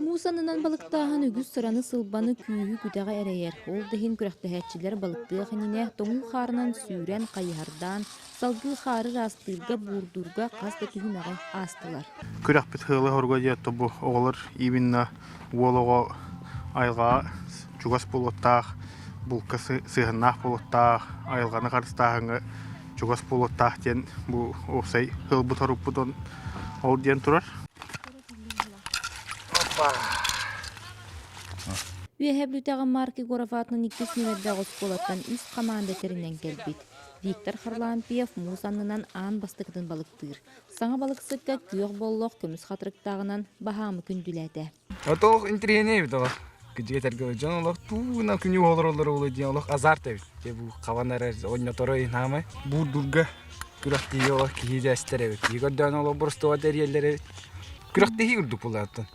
Мусанынан балыктаахан үгүс сыраны сылбаны күйүhү күтәгә әрәйер. Ол дәһин күрәхтәһәтчиләр балыкты хәнине тоңул харынан сүйрән кайыһардан, салгы хары растырга бурдурга каста түһүмәгә астылар. Күрәк бит хылы хорго җәтте бу оғлар именно волого айга чугас болоттах, булка сыгыннах болоттах, айылганы карыстагы чугас болоттах ден бу осай хыл бу торуп бутон ол ден турар. Үеһәблүтәгә марки горафатның иккис нөмердә госполаттан үз командатеринен келбит. Виктор Харлампиев Мусаннынан ан бастыктын балыктыр. Саңа балыксыкка күйөк боллох көмүс хатырыктагынан баһамы күндүләтә. Отох интригене бит ага. Күҗетәргә җан Аллаһ туна күнү олар улы ди Аллах азарт бит. Бу каваннар ойна торой намы. Бу дурга күрәкти юлга киһидә истәре бит. Егердән Аллах бурсты дәрьялләре. Күрәкти һигүрдү булатын.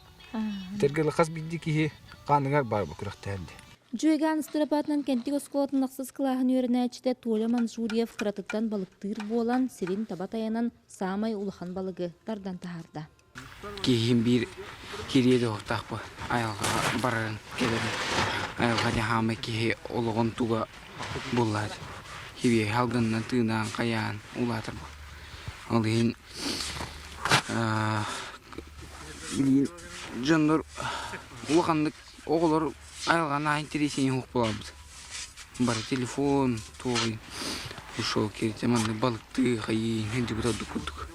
Тергеле хас бидди ки каныга бар бу күрәктәнде. Жүйган стырапатынан кенттик осколатын нақсыз кылаһын өрінәчіде Толя Манжурьев қыратыттан балықтыр болан сирин табатаянан самай улахан балығы тардан тахарда. Кейін бір кереді оқтақ бұл айалға барарын келеді. Айалға дехамы кейі олығын туға болады. Хебе халғынна тыынан қаян улатыр бұл. Ол ең жандар улақандық оғылар айылғана интересен хук болабыз. Бар телефон, тоғы, ушол керете манды балыкты, хайын, хенді бұтады күдік.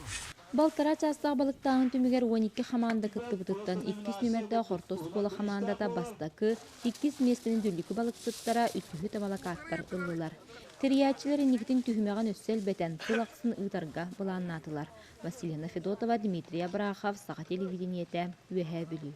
Балтара частағы балықтағын түмігер 12 хаманда кытты бұтыттан 2 нөмерді Хортос кола хамандада бастакы 2 местінің дүрлікі балықсыттара үтігі табалақаттар ұлылар. Терiyatçileri никтин түхімеған өссел бәтен тылақсын ұйтарға бұланнатылар. Василина Федотова, Дмитрий Абрахов, Саға телевидениеті, Үеһә Бүлі.